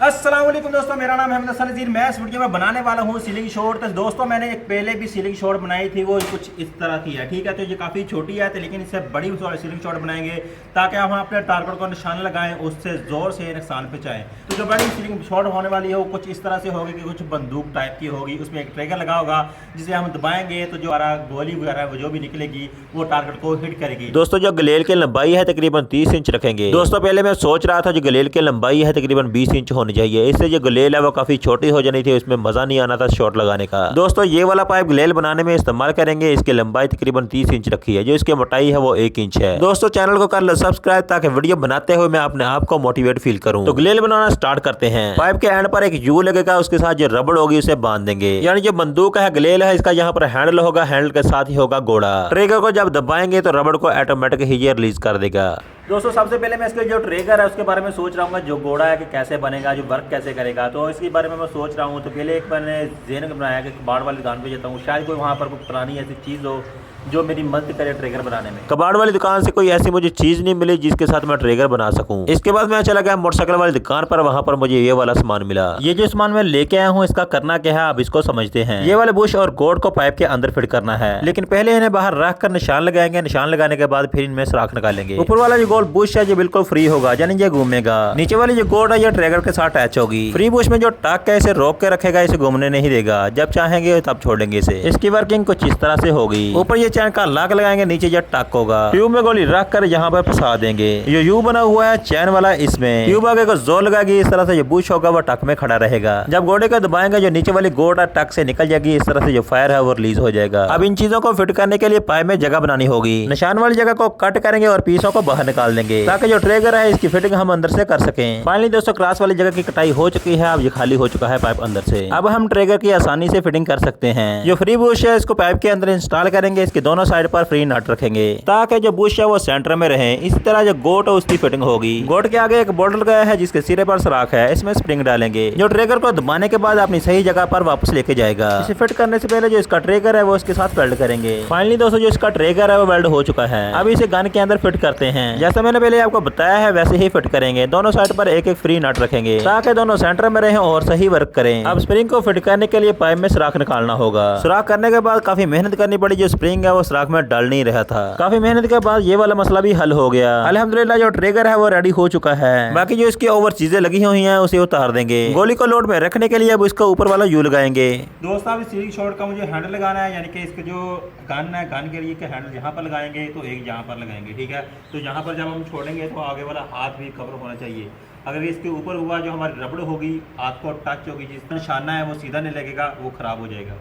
अस्सलाम वालेकुम दोस्तों, मेरा नाम है अहमद नज़ीर। मैं इस वीडियो में बनाने वाला हूँ सीलिंग शॉट। तो दोस्तों मैंने एक पहले भी सीलिंग शॉट बनाई थी, वो कुछ इस तरह की है, ठीक है। तो ये काफ़ी छोटी है तो लेकिन इससे बड़ी सीलिंग शॉट बनाएंगे ताकि हम अपने टारगेट को निशान लगाएं, उससे ज़ोर से नुकसान पहुँचाएं। तो जो बड़ी सीलिंग शॉट होने वाली है वो कुछ इस तरह से होगी कि कुछ बंदूक टाइप की होगी, उसमें एक ट्रिगर लगा होगा जिसे हम दबाएंगे तो जो हमारा गोली वगैरह वो जो भी निकलेगी वो टारगेट को हिट करेगी। दोस्तों जो गलेल की लंबाई है तकरीबन 30 इंच रखेंगे। दोस्तों पहले मैं सोच रहा था जो गलेल की लंबाई है तकरीबन 20 इंच होनी चाहिए, इससे जो गलेल है वो काफी छोटी हो जानी थी, उसमें मजा नहीं आना था शॉट लगाने का। दोस्तों ये वाला पाइप गलेल बनाने में इस्तेमाल करेंगे। इसकी लंबाई तकरीबन 30 इंच रखी है, जो इसकी मोटाई है वो 1 इंच है। दोस्तों चैनल को कर लो सब्सक्राइब ताकि वीडियो बनाते हुए मैं अपने आप को मोटिवेट फील करूं। तो गलेल बनाना स्टार्ट करते हैं। पाइप के एंड पर एक यू लगेगा, उसके साथ जो रबड़ होगी उसे बांध देंगे। यानी जो बंदूक है गलेल है, इसका यहाँ पर हैंडल होगा, हैंडल के साथ ही होगा गोड़ा। ट्रिगर को जब दबाएंगे तो रबड़ को ऑटोमेटिक ही ये रिलीज कर देगा। दोस्तों सबसे पहले मैं इसके जो ट्रिगर है उसके बारे में सोच रहा हूँ, जो घोड़ा है कि कैसे बनेगा, जो वर्क कैसे करेगा, तो इसके बारे में मैं सोच रहा हूँ। तो पहले एक मैंने ज़हन में बनाया कि कबाड़ वाली दुकान पे जाता हूँ, शायद कोई वहाँ पर कोई पुरानी ऐसी चीज़ हो जो मेरी मदद करे ट्रिगर बनाने में। कबाड़ वाली दुकान से कोई ऐसी मुझे चीज नहीं मिली जिसके साथ मैं ट्रिगर बना सकूं। इसके बाद मैं चला गया मोटरसाइकिल वाली दुकान पर, वहां पर मुझे ये वाला सामान मिला। ये जो सामान मैं लेके आया हूँ इसका करना क्या है अब इसको समझते हैं। ये वाले बुश और गोड को पाइप के अंदर फिट करना है, लेकिन पहले इन्हें बाहर रख कर निशान लगाएंगे। निशान लगाने के बाद फिर इनमें सुराख निकालेंगे। ऊपर वाला जो गोल्ड बुश है ये बिल्कुल फ्री होगा, यानी ये घूमेगा। नीचे वाली जो गोड है ये ट्रिगर के साथ अटैच होगी। फ्री बुश में जो टक है इसे रोक के रखेगा, इसे घूमने नहीं देगा। जब चाहेंगे तब छोड़ेंगे इसे। इसकी वर्किंग कुछ इस तरह से होगी। ऊपर ये चैन का लॉक लगाएंगे, नीचे ये टक होगा। ट्यूब में गोली रख कर यहाँ पर फंसा देंगे। ये यू बना हुआ है चैन वाला, इसमें ट्यूब आगे को जोर लगाएगी, इस तरह से जो बुश होगा वो टक में खड़ा रहेगा। जब गोडे को दबाएंगे जो नीचे वाली गोड है टक से निकल जाएगी, इस तरह से जो फायर है वो रिलीज हो जाएगा। अब इन चीजों को फिट करने के लिए पाइप में जगह बनानी होगी। निशान वाली जगह को कट करेंगे और पीसों को बाहर निकाल देंगे ताकि जो ट्रिगर है इसकी फिटिंग हम अंदर से कर सकें। फाइनली दोस्तों क्रॉस वाली जगह की कटाई हो चुकी है, अब ये खाली हो चुका है पाइप अंदर से। अब हम ट्रिगर की आसानी से फिटिंग कर सकते हैं। जो फ्री बुश है इसको पाइप के अंदर इंस्टॉल करेंगे। इसके दोनों साइड पर फ्री नट रखेंगे ताकि जो बुश है वो सेंटर में रहे। इसी तरह जो गोट है उसकी फिटिंग होगी। गोट के आगे एक बोल्ट लगाया है जिसके सिरे पर सुराख है, इसमें स्प्रिंग डालेंगे जो ट्रिगर को दबाने के बाद अपनी सही जगह पर वापस लेके जाएगा। इसे फिट करने से पहले जो इसका ट्रिगर है वो इसके साथ वेल्ड करेंगे। फाइनली दोस्तों जो इसका ट्रिगर है वो वेल्ड हो चुका है। अब इसे गन के अंदर फिट करते हैं। जैसा मैंने पहले आपको बताया है वैसे ही फिट करेंगे। दोनों साइड पर एक एक फ्री नट रखेंगे ताकि दोनों सेंटर में रहे और सही वर्क करें। अब स्प्रिंग को फिट करने के लिए पाइप में सुराख निकालना होगा। सुराख करने के बाद काफी मेहनत करनी पड़ी, जो स्प्रिंग है वो सुराख में डल नहीं रहा था। काफी मेहनत के बाद ये वाला मसला भी हल हो गया। अल्हम्दुलिल्लाह जो ट्रिगर है वो रेडी हो चुका है। बाकी जो इसकी ओवर चीजें लगी हुई हैं उसे उतार देंगे। गोली को लोड में रखने के लिए अब इसका ऊपर वाला यू लगाएंगे। दोस्तों अब सीलिंग शॉट का मुझे हैंडल लगाना है, यानी कि इसके जो गन है, गन के लिए के हैंडल यहाँ पर लगाएंगे तो एक यहाँ पर लगाएंगे, ठीक है। तो यहाँ पर जब हम छोड़ेंगे तो आगे वाला हाथ भी कवर होना चाहिए। अगर इसके ऊपर हुआ जो हमारी रबड़ होगी, हाथ को टच होगी, जिस निशाना है वो सीधा नहीं लगेगा, वो खराब हो जाएगा।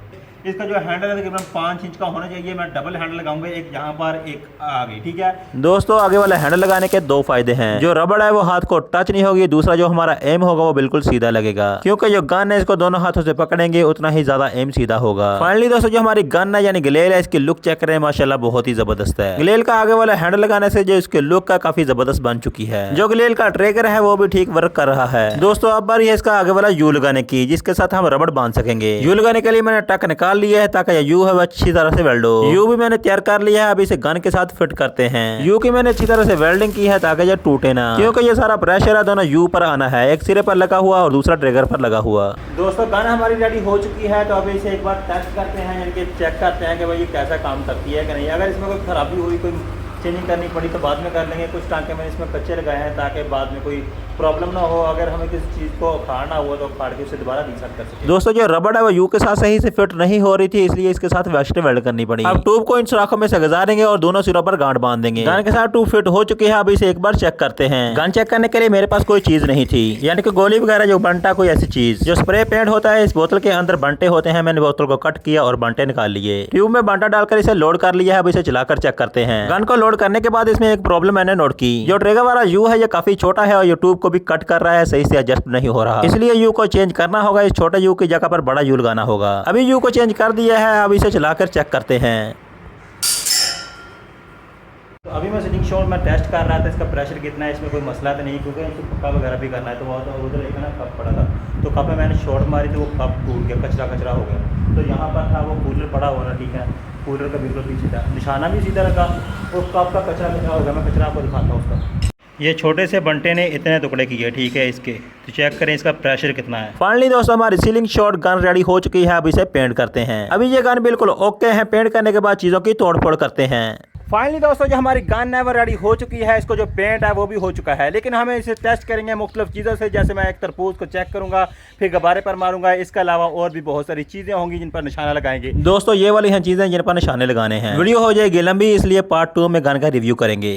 इसका जो हैंडल है तकरीबन 5 इंच का होना चाहिए। मैं डबल हैंडल लगाऊंगा, एक यहाँ पर एक आगे, ठीक है। दोस्तों आगे वाला हैंडल लगाने के 2 फायदे हैं। जो रबड़ है वो हाथ को टच नहीं होगी, दूसरा जो हमारा एम होगा वो बिल्कुल सीधा लगेगा, क्योंकि जो गन है इसको दोनों हाथों से पकड़ेंगे उतना ही ज्यादा एम सीधा होगा। फाइनली दोस्तों जो हमारी गन है यानी गलेल है, इसकी लुक चेक करें, माशाल्लाह बहुत ही जबरदस्त है। गलेल का आगे वाला हैंडल लगाने से जो इसकी लुक का काफी जबरदस्त बन चुकी है। जो गलेल का ट्रिगर है वो भी ठीक वर्क कर रहा है। दोस्तों अब बारी है इसका आगे वाला यू लगाने की, जिसके साथ हम रबड़ बांध सकेंगे। यू लगाने के लिए मैंने टक निकाल लिया है ताकि यू है वो अच्छी तरह से वेल्ड हो। यू भी मैंने तैयार कर लिया है, अब इसे गन के साथ फिट करते हैं। यू की मैंने अच्छी तरह से वेल्डिंग की है ताकि ये टूटे ना, क्योंकि ये सारा प्रेशर है दोनों यू पर आना है, एक सिरे पर लगा हुआ और दूसरा ट्रिगर पर लगा हुआ। दोस्तों गन हमारी रेडी हो चुकी है, तो अब इसे एक बार टेस्ट करते हैं, यानी कि चेक करते हैं कि भाई ये कैसा काम करती है कि नहीं। अगर इसमें कोई खराबी हुई, कोई चेंजिंग करनी पड़ी तो बाद में कर लेंगे। कुछ टांके मैंने इसमें कच्चे लगाए हैं ताकि बाद में कोई प्रॉब्लम ना हो। अगर हमें किसी चीज़ को उखाड़ना हुआ तो उखाड़ के उसे दोबारा रीसेट कर सकें। दोस्तों जो रबड़ है वो यू के साथ सही से फिट नहीं हो रही थी, इसलिए इसके साथ वेस्ट वेल्ड करनी पड़ी। अब ट्यूब को इन सुराखों में से गुजारेंगे और दोनों सिरों पर गांठ बांध देंगे। गन के साथ ट्यूब फिट हो चुकी है, अब इसे एक बार चेक करते हैं। गन चेक करने के लिए मेरे पास कोई चीज नहीं थी, यानी कि गोली वगैरह जो बंटा कोई ऐसी चीज। जो स्प्रे पेंट होता है इस बोतल के अंदर बंटे होते हैं, मैंने बोतल को कट किया और बंटे निकाल लिए। ट्यूब में बंटा डालकर इसे लोड कर लिया है, अब इसे चलाकर चेक करते हैं। गन को लोड करने के बाद इसमें एक प्रॉब्लम मैंने नोट की। जो ट्रिगर वाला यू है ये काफी छोटा है और ये ट्यूब को भी कट कर रहा है, सही से एडजस्ट नहीं हो रहा, इसलिए यू को चेंज करना होगा। इस छोटे यू की जगह पर बड़ा यू लगाना होगा। अभी यू को चेंज कर दिया है, अब इसे चलाकर चेक करते हैं। तो अभी मैं सीलिंग शॉट में टेस्ट कर रहा था, इसका प्रेशर कितना है, इसमें कोई मसला तो नहीं, क्योंकि इसको पक्का वगैरह भी करना है। तो वो उधर एक ना कप पड़ा था, तो कप में मैंने शॉट मारी तो वो कप टूट गया, कचरा कचरा हो गया। तो यहाँ पर था वो कूलर पड़ा हुआ था, ठीक है, कूलर का बिल्कुल पीछे था, निशाना भी सीधा रखा, उस कप का कचरा कचरा हो गया। मैं कचरा आपको दिखाता हूँ उसका। ये छोटे से बंटे ने इतने टुकड़े किए, ठीक है, इसके तो चेक करें इसका प्रेशर कितना है। फाइनली दोस्तों हमारी सीलिंग शॉट गन रेडी हो चुकी है। अब इसे पेंट करते हैं। अभी ये गन बिल्कुल ओके है। पेंट करने के बाद चीजों की तोड़फोड़ करते हैं। फाइनली दोस्तों जो हमारी गन है वो रेडी हो चुकी है। इसको जो पेंट है वो भी हो चुका है, लेकिन हमें इसे टेस्ट करेंगे मुख्तलिफ चीज़ों से। जैसे मैं एक तरबूज को चेक करूंगा, फिर गुब्बारे पर मारूंगा। इसके अलावा और भी बहुत सारी चीज़ें होंगी जिन पर निशाना लगाएंगे। दोस्तों ये वाली हैं चीजें जिन पर निशाने लगाने हैं। वीडियो हो जाएगी लंबी, इसलिए पार्ट 2 में गन का रिव्यू करेंगे।